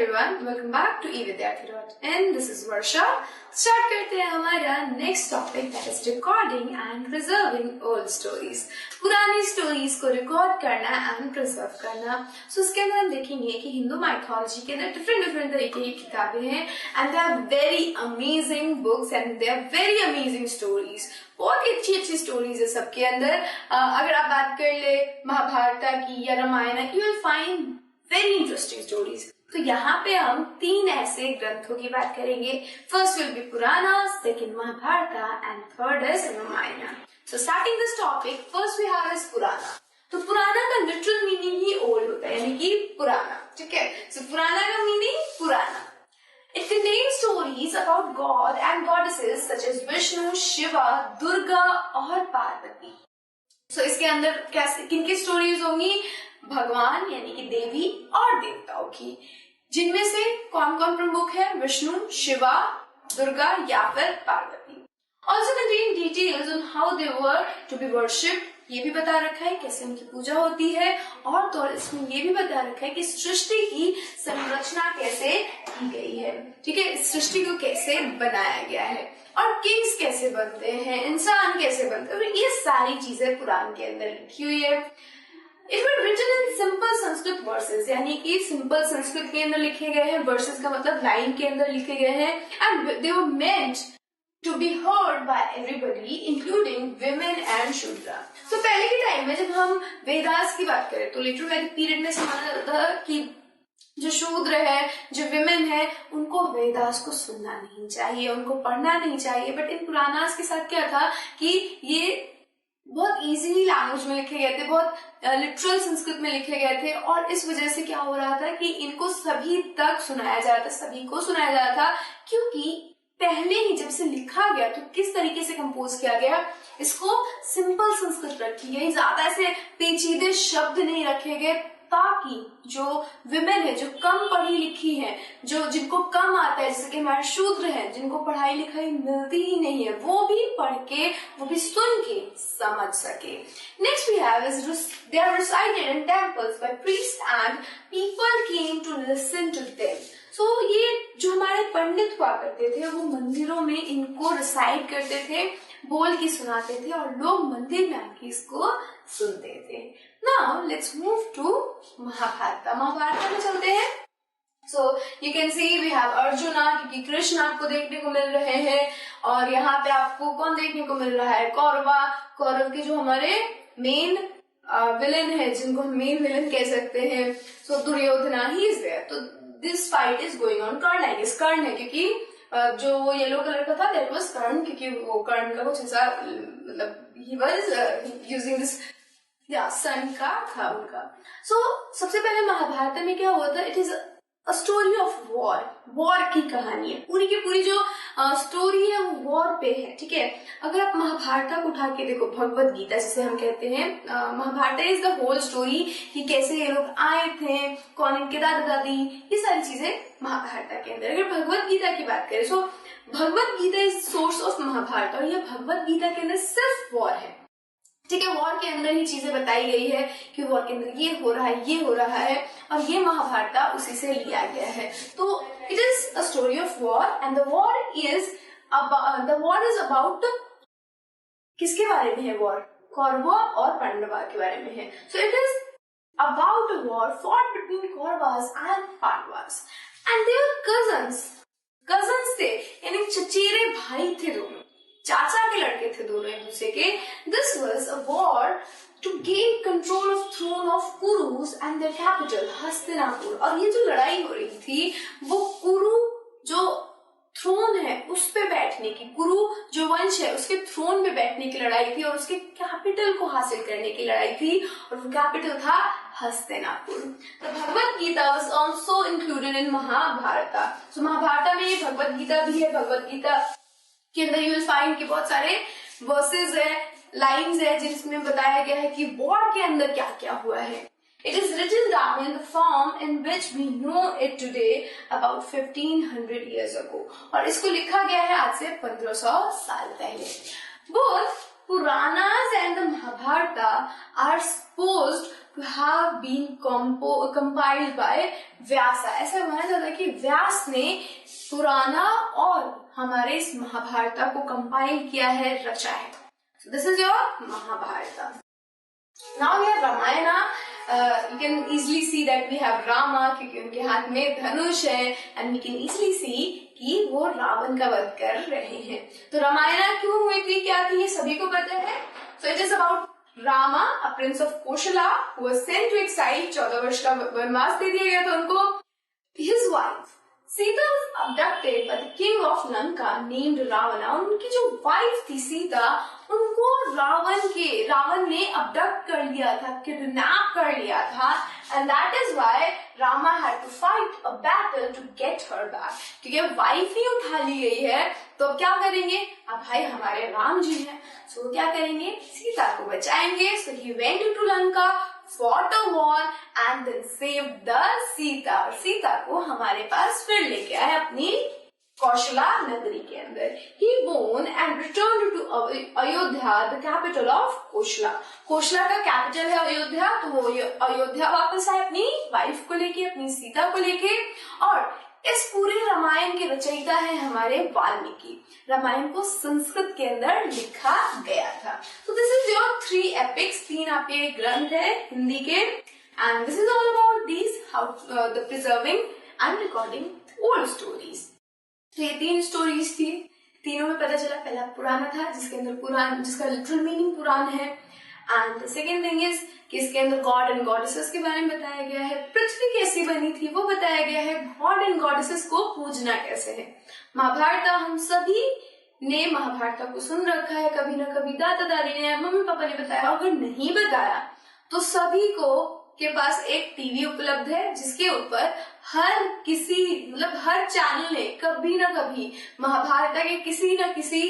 everyone, welcome back to evidyarthi.in. This is Varsha. Start करते हैं हमारा next topic, that is recording and preserving old stories. पुरानी stories को record करना and preserve करना. सो इसके अंदर हम देखेंगे कि हिंदू माइथोलॉजी के अंदर डिफरेंट तरीके की किताबें हैं and they are very amazing books and they are very amazing stories. बहुत ही अच्छी स्टोरीज है सबके अंदर. अगर आप बात कर ले महाभारत की या रामायण की, you will find very interesting stories. तो यहाँ पे हम 3 ऐसे ग्रंथों की बात करेंगे. First will be Purana, second Mahabharat and third is Ramayan. So starting this topic, first we have is Purana. तो पुराना का लिटरल मीनिंग ही ओल्ड होता है, यानी कि पुराना. ठीक है, सो पुराना का मीनिंग पुराना. It contains stories about God and goddesses such as Vishnu, Shiva, Durga और पार्वती. So इसके अंदर कैसे किनकी स्टोरीज होंगी? भगवान यानी कि देवी और देवताओं की, जिनमें से कौन कौन प्रमुख है? विष्णु, शिवा, दुर्गा या फिर Parvati. Also contain details on how they were to be worshipped. ये भी बता रखा है कैसे उनकी पूजा होती है, और तो इसमें ये भी बता रखा है कि सृष्टि की संरचना कैसे की गई है. ठीक है, सृष्टि को कैसे बनाया गया है और किंग्स कैसे बनते हैं, इंसान कैसे बनते हैं, ये सारी चीजें पुराण के अंदर लिखी हुई है. It was written in simple Sanskrit verses, यानी कि सिंपल संस्कृत के अंदर लिखे गए हैं. वर्सेस का मतलब लाइन के अंदर लिखे गए हैं. And they were meant to be heard by everybody, including women and Shudra. So पहले के टाइम में जब हम वेदास की बात करें तो लिटरल वैदिक पीरियड में समझा जाता था कि जो शूद्र है, जो विमेन है, उनको वेदास को सुनना नहीं चाहिए, उनको पढ़ना नहीं चाहिए. बट इन पुराणास के साथ क्या था कि ये बहुत इजीली लैंग्वेज में लिखे गए थे, बहुत लिटरल संस्कृत में लिखे गए थे, और इस वजह से क्या हो रहा था कि इनको सभी तक सुनाया जा रहा था, सभी को सुनाया जा रहा था. क्योंकि पहले ही जब से लिखा गया तो किस तरीके से कंपोज किया गया, इसको सिंपल संस्कृत रखी गई, ज्यादा ऐसे पेचीदे शब्द नहीं रखे गए, ताकि जो विमेन है, जो कम पढ़ी लिखी है, जो जिनको कम आता है, जैसे कि हमारे शूद्र हैं, जिनको पढ़ाई लिखाई मिलती ही नहीं है, वो भी पढ़ के, वो भी सुन के समझ सके. Next we have is they are recited in temples by priest and people came to listen to them. So ये जो हमारे पंडित हुआ करते थे, वो मंदिरों में इनको रिसाइट करते थे, बोल के सुनाते थे, और लोग मंदिर में आके इसको सुनते थे. Now let's move to Mahabharat. Mahabharat में चलते हैं. So you can see we have Arjuna, क्योंकि कृष्ण आपको देखने को मिल रहे हैं, और यहाँ पे आपको कौन देखने को मिल रहा है? कौरव के जो हमारे मेन विलन है, जिनको हम मेन विलन कह सकते हैं. So Duryodhana he is there. तो this fight is going on. Karna है, कर्ण है, क्योंकि जो येलो कलर का था दैट वाज कर्ण, क्योंकि वो कर्ण का कुछ ऐसा मतलब ही वाज यूजिंग दिस सन का था उनका. सो सबसे पहले महाभारत में क्या हुआ था? It is a story of war की कहानी है. पूरी की पूरी जो स्टोरी है वो वॉर पे है. ठीक है, अगर आप महाभारत को उठा के देखो, भगवत गीता जिसे हम कहते हैं, Mahabharat is the whole story कि कैसे ये लोग आए थे, कौन इनके दादा दादी, ये सारी चीजें महाभारत के अंदर. अगर भगवत गीता की बात करें, so Bhagavad Gita is source of Mahabharata, और ये भगवत गीता के अंदर सिर्फ वॉर है. ठीक है, वॉर के अंदर ही चीजें बताई गई है कि वॉर के अंदर ये हो रहा है, ये हो रहा है, और ये महाभारत उसी से लिया गया है. तो it is a story of war, and the war is about किसके बारे में है? वॉर कौरवा और पांडवा के बारे में है. So it is about a war fought between Kauravas and Pandavas, and they were cousins थे, यानी चचेरे भाई थे दोनों, चाचा के लड़के थे दोनों एक दूसरे के. This was a war to gain control of throne of Kurus and their capital Hastinapur. और ये जो लड़ाई हो रही थी, वो कुरु जो थ्रोन है उस पे बैठने की, कुरु जो वंश है उसके थ्रोन पे बैठने की लड़ाई थी, और उसके कैपिटल को हासिल करने की लड़ाई थी, और वो कैपिटल था हस्तिनापुर. तो Bhagavad Gita was also included in Mahabharata. So Mahabharata में भगवत गीता भी है. भगवत गीता के अंदर यू विल फाइंड कि बहुत सारे वर्सेस है, लाइन्स है, जिसमें बताया गया है कि वॉर के अंदर क्या क्या हुआ है. It is written down in the form in which we know it today about 1500 years ago. और इसको लिखा गया है आज से 1500 साल पहले. Both Puranas and the Mahabharata are supposed have been compiled by Vyasa. ऐसा माना जाता है कि व्यास ने पुराना और हमारे इस महाभारत को कंपाइल किया है, रचा है। So this is your Mahabharata. Now we have Ramayana. You can easily see that we have Rama क्योंकि उनके हाथ में धनुष है, and we can easily see कि वो रावण का वध कर रहे हैं। तो रामायण क्यों हुई थी, क्या थी, ये सभी को पता है। So it is about Rama, a prince of Koshala, who was sent to exile। 14 वर्ष का वनवास दे दिया गया था उनको। His wife Sita was abducted by the king of Lanka named Ravana। उनकी जो वाइफ थी सीता, उनको रावण ने अबडक्ट कर लिया था, किडनैप कर लिया था, and that is why Rama had to fight a battle to get her back। क्योंकि वाइफ ही उठा ली गई है, तो अब क्या करेंगे, अब भाई हमारे राम जी हैं, सो क्या करेंगे, सीता को बचाएंगे। So he went into Lanka, fought a war and then saved the Sita. Sita को हमारे पास फिर लेके आए अपनी कौशला नगरी के अंदर। He won and returned to Ayodhya, the capital of कोशला। कोशला का कैपिटल है अयोध्या, तो वो अयोध्या वापस आए अपनी वाइफ को लेके, अपनी सीता को लेके। और इस पूरे रामायण के रचयिता है हमारे वाल्मीकि। रामायण को संस्कृत के अंदर लिखा गया था। तो दिस इज योर 3 एपिक्स, 3 आपके ग्रंथ है हिंदी के, and this is all about these how the preserving and recording old stories. तो ये 3 स्टोरीज थी, तीनों में पता चला पहला पुराना था जिसके अंदर पुराण, जिसका लिटरल मीनिंग पुराण है, and the second thing is कि इसके अंदर गॉड एंड गॉडेसेस के बारे में बताया गया है, पृथ्वी कैसी बनी थी वो बताया गया है, गॉड एंड गॉडेसेस को पूजना कैसे है। महाभारत हम सभी ने महाभारत को सुन रखा है, कभी ना कभी दादा दादी ने, मम्मी पापा ने बताया, अगर नहीं बताया तो सभी को के पास एक टीवी उपलब्ध है जिसके ऊपर हर चैनल ने कभी ना कभी महाभारत के किसी न किसी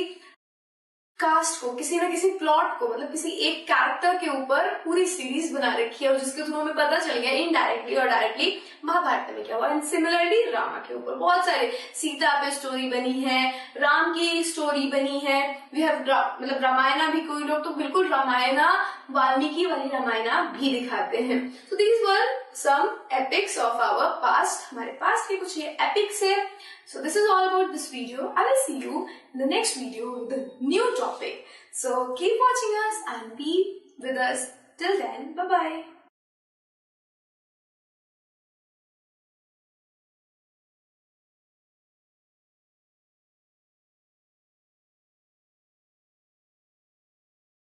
कास्ट को, किसी न किसी प्लॉट को, मतलब किसी एक कैरेक्टर के ऊपर पूरी सीरीज बना रखी है, और जिसके थ्रू हमें पता चल गया इनडायरेक्टली और डायरेक्टली महाभारत में क्या हुआ। एंड सिमिलरली रामा के ऊपर बहुत सारे, सीता पे स्टोरी बनी है, राम की स्टोरी बनी है, वी हैव मतलब रामायणा भी, कोई लोग तो बिल्कुल रामायणा वाल्मीकि वाली रामायणा भी दिखाते हैं। तो these were some epics of our past, हमारे पास्ट के कुछ ये एपिक्स है। So this is all about this video. I will see you in the next video with a new topic. So keep watching us and be with us till then. Bye bye.